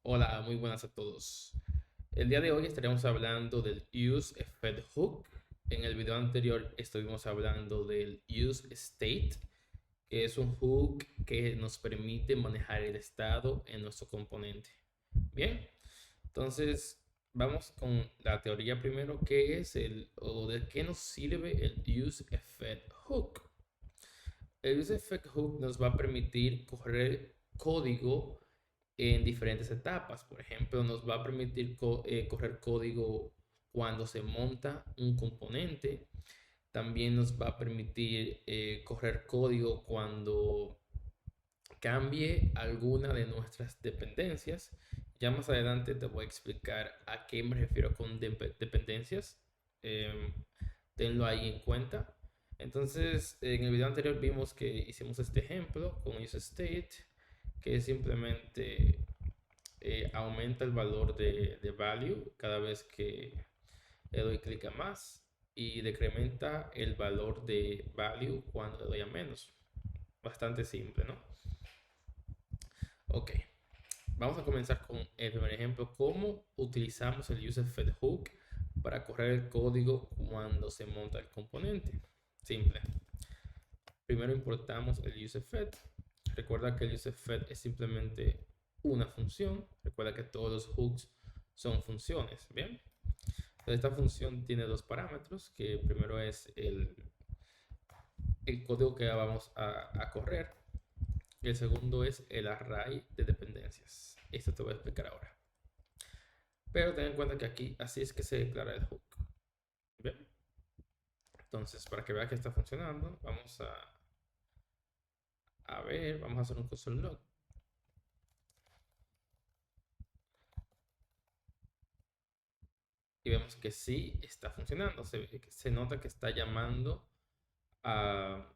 Hola, muy buenas a todos. El día de hoy estaremos hablando del useEffectHook. En el video anterior estuvimos hablando del useState, que es un hook que nos permite manejar el estado en nuestro componente. Bien, entonces vamos con la teoría primero, que es o de qué nos sirve el useEffectHook. El useEffectHook nos va a permitir correr código en diferentes etapas. Por ejemplo, nos va a permitir correr código cuando se monta un componente. También nos va a permitir correr código cuando cambie alguna de nuestras dependencias. Ya más adelante te voy a explicar a qué me refiero con dependencias. Eh, Tenlo ahí en cuenta. Entonces, en el video anterior vimos que hicimos este ejemplo con useState, que es simplemente aumenta el valor de value cada vez que le doy clic a más y decrementa el valor de value cuando le doy a menos. Bastante simple, ¿no? Ok, vamos a comenzar con el primer ejemplo: cómo utilizamos el useEffectHook para correr el código cuando se monta el componente. Simple. Primero importamos el useEffect. Recuerda que el useEffect es simplemente una función. Recuerda que todos los hooks son funciones. Bien. Entonces, esta función tiene dos parámetros, que primero es el código que vamos a correr, y el segundo es el array de dependencias. Esto te voy a explicar ahora. Pero ten en cuenta que aquí así es que se declara el hook. Bien. Entonces, para que veas que está funcionando, vamos a ver, vamos a hacer un console log. Y vemos que sí está funcionando. Se nota que está llamando a,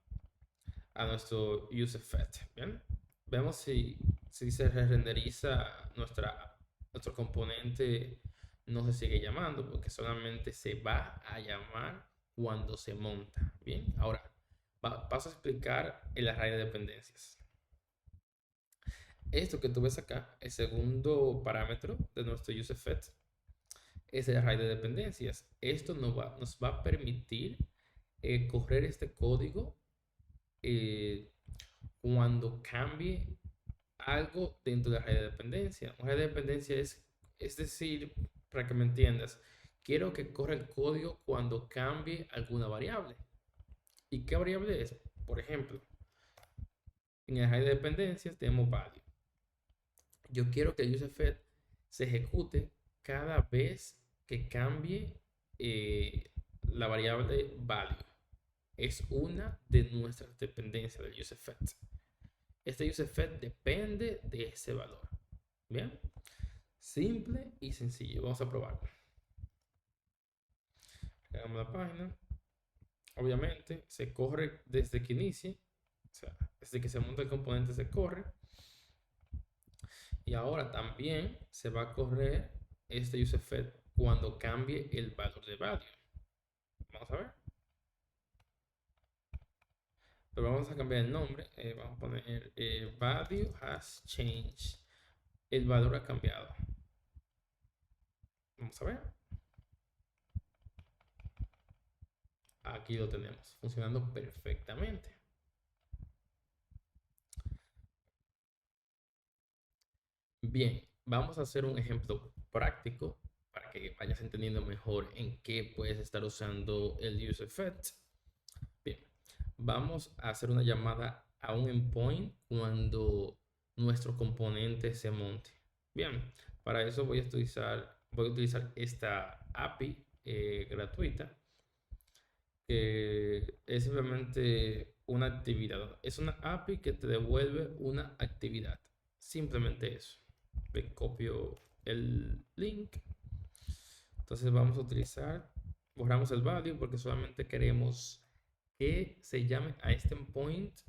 a nuestro useEffect. Bien. Vemos si se renderiza nuestro componente, no se sigue llamando porque solamente se va a llamar cuando se monta. Bien. Ahora paso a explicar el array de dependencias. Esto que tú ves acá, el segundo parámetro de nuestro useEffect, es el array de dependencias. Esto nos va a permitir correr este código eh, cuando cambie algo dentro del array de dependencia. Un array de dependencia es decir, para que me entiendas, quiero que corra el código cuando cambie alguna variable. ¿Y qué variable es? Por ejemplo, en el array de dependencias tenemos value. Yo quiero que el useEffect se ejecute cada vez que cambie la variable value. Es una de nuestras dependencias del useEffect. Este useEffect depende de ese valor. Bien, simple y sencillo. Vamos a probarlo. Hagamos la página. Obviamente se corre desde que inicie, o sea, desde que se monta el componente se corre. Y ahora también se va a correr este useEffect cuando cambie el valor de value. Vamos a ver. Pero vamos a cambiar el nombre. Vamos a poner value has changed. El valor ha cambiado. Vamos a ver. Aquí lo tenemos, funcionando perfectamente. Bien, vamos a hacer un ejemplo práctico para que vayas entendiendo mejor en qué puedes estar usando el useEffect. Bien, vamos a hacer una llamada a un endpoint cuando nuestro componente se monte. Bien, para eso voy a utilizar esta API gratuita, que es simplemente una actividad. Es una API que te devuelve una actividad. Simplemente eso. Le copio el link. Entonces vamos a utilizar, borramos el value porque solamente queremos que se llame a este endpoint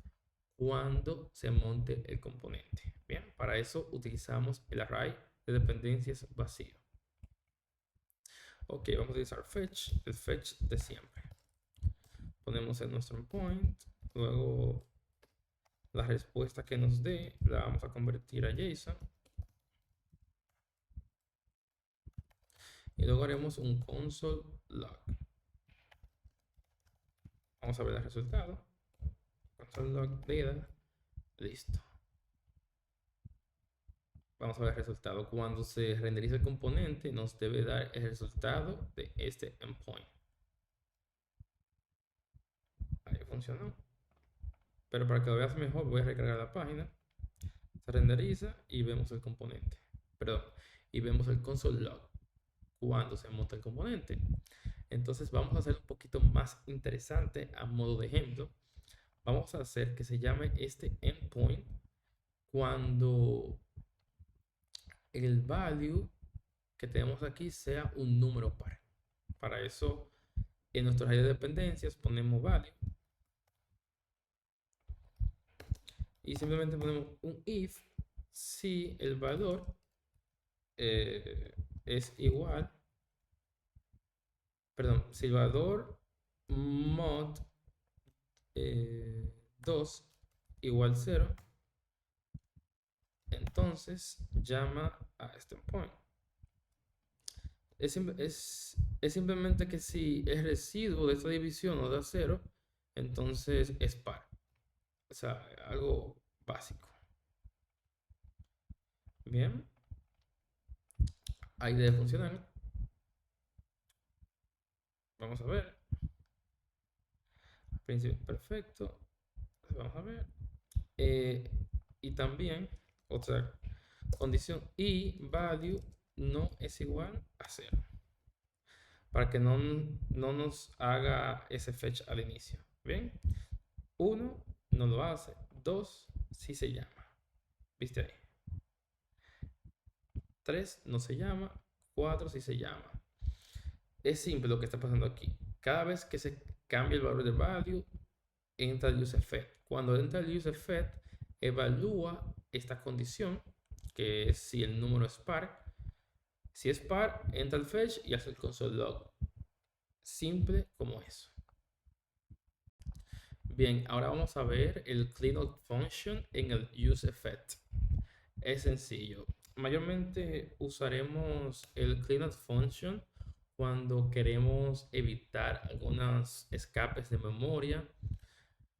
cuando se monte el componente. Bien, para eso utilizamos el array de dependencias vacío. Ok, vamos a utilizar fetch, el fetch de siempre. Ponemos en nuestro endpoint, luego la respuesta que nos dé la vamos a convertir a JSON. y luego haremos un console log. Vamos a ver el resultado. Console log data. Listo. Vamos a ver el resultado. Cuando se renderiza el componente, nos debe dar el resultado de este endpoint. Ahí funcionó. Pero para que lo veas mejor, voy a recargar la página. Se renderiza y vemos el componente. Perdón. Y vemos el console log cuando se monta el componente. Entonces vamos a hacer un poquito más interesante a modo de ejemplo. Vamos a hacer que se llame este endpoint cuando el value que tenemos aquí sea un número par. Para eso, en nuestro array de dependencias ponemos value y simplemente ponemos un if si el valor es igual, perdón, si el valor mod 2 igual 0, entonces llama a este point. Es simplemente que si el residuo de esta división nos da 0, entonces es par. O sea, algo básico. Bien. Ahí debe funcionar. Vamos a ver. Principio perfecto. Vamos a ver. Y también otra condición y value no es igual a 0. Para que no nos haga ese fetch al inicio. Bien. 1 no lo hace. 2 sí se llama. ¿Viste ahí? 3 no se llama. 4 sí se llama. Es simple lo que está pasando aquí. Cada vez que se cambia el valor de value, entra el useFed. Cuando entra el useFed, evalúa esta condición, que es si el número es par. Si es par, entra el fetch y hace el console log. Simple como eso. Bien, ahora vamos a ver el cleanout function en el useFed. Es sencillo. Mayormente usaremos el cleanout function cuando queremos evitar algunos escapes de memoria,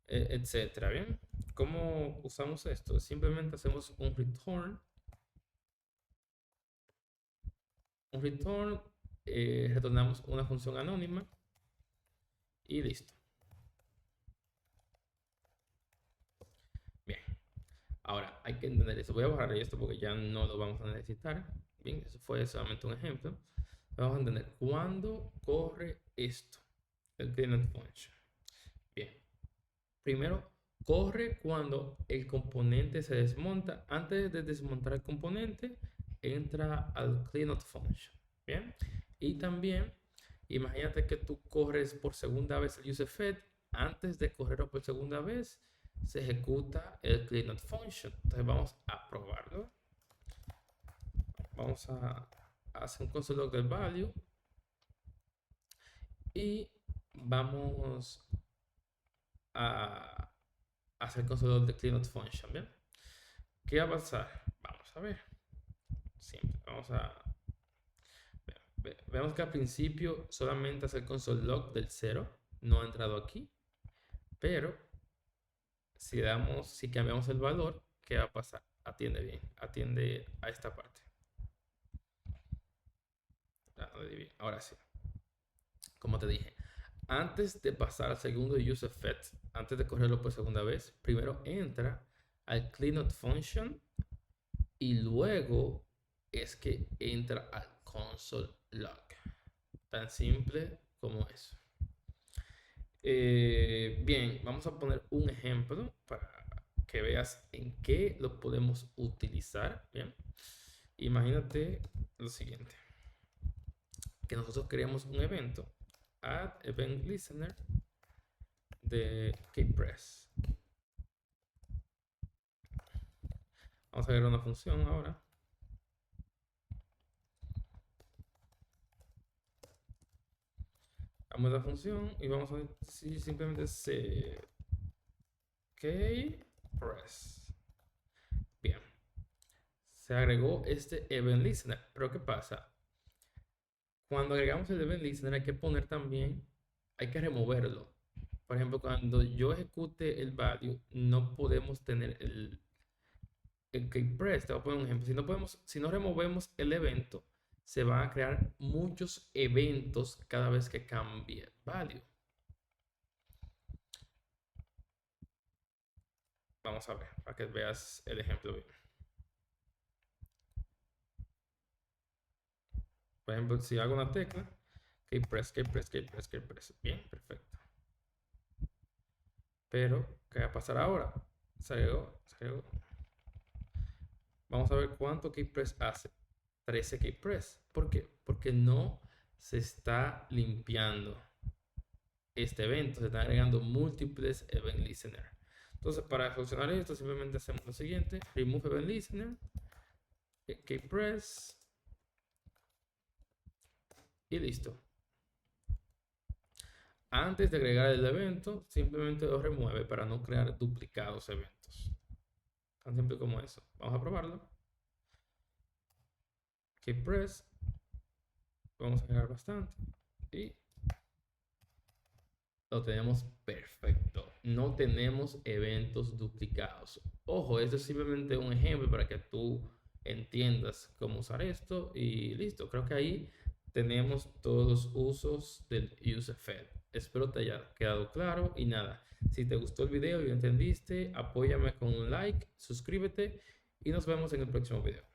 etcétera. Bien, ¿cómo usamos esto? Simplemente hacemos un return. Retornamos una función anónima y listo. Bien, ahora hay que entender eso. Voy a borrar esto porque ya no lo vamos a necesitar. Bien, eso fue solamente un ejemplo. Vamos a entender cuándo corre esto, el cleanout function. Bien, primero corre cuando el componente se desmonta. Antes de desmontar el componente, entra al cleanout function. Bien, y también imagínate que tú corres por segunda vez el useFed. Antes de correrlo por segunda vez, se ejecuta el cleanout function. Entonces vamos a probarlo. Vamos a hacer un console log del value y vamos a hacer console log de cleanout function. Bien, ¿qué va a pasar? Vamos a ver. Siempre vamos a vemos que al principio solamente hace el console log del 0, no ha entrado aquí, pero si cambiamos el valor, ¿qué va a pasar? Atiende bien, atiende a esta parte. Ahora sí, como te dije, antes de pasar al segundo useFed, antes de correrlo por segunda vez, primero entra al cleanout function y luego es que entra al console log. Tan simple como eso. Bien, vamos a poner un ejemplo para que veas en qué lo podemos utilizar. Bien, imagínate lo siguiente, que nosotros creamos un evento, add event listener de KPress. Vamos a agregar una función ahora. Damos la función y vamos a ver si simplemente se KPress. Bien, se agregó este event listener, pero ¿qué pasa? cuando agregamos el event listener hay que poner también, hay que removerlo. Por ejemplo, cuando yo ejecute el value, no podemos tener el keyPress. Te voy a poner un ejemplo. Si no removemos el evento, se van a crear muchos eventos cada vez que cambie el value. Vamos a ver, para que veas el ejemplo bien. Por ejemplo, si hago una tecla, keyPress. Bien, perfecto. Pero, ¿qué va a pasar ahora? Se agregó. Vamos a ver cuánto keyPress hace. 13 keyPress. ¿Por qué? Porque no se está limpiando este evento. Se están agregando múltiples event listener. Entonces, para solucionar esto, simplemente hacemos lo siguiente. Remove event listener. Keypress. Y listo. Antes de agregar el evento, simplemente lo remueve para no crear duplicados eventos. Tan simple como eso. Vamos a probarlo. Keypress. Vamos a agregar bastante. Y lo tenemos perfecto. No tenemos eventos duplicados. Ojo, esto es simplemente un ejemplo para que tú entiendas cómo usar esto. Y listo. Creo que ahí tenemos todos los usos del UseEffect. Espero te haya quedado claro. Y nada, si te gustó el video y lo entendiste, apóyame con un like, suscríbete y nos vemos en el próximo video.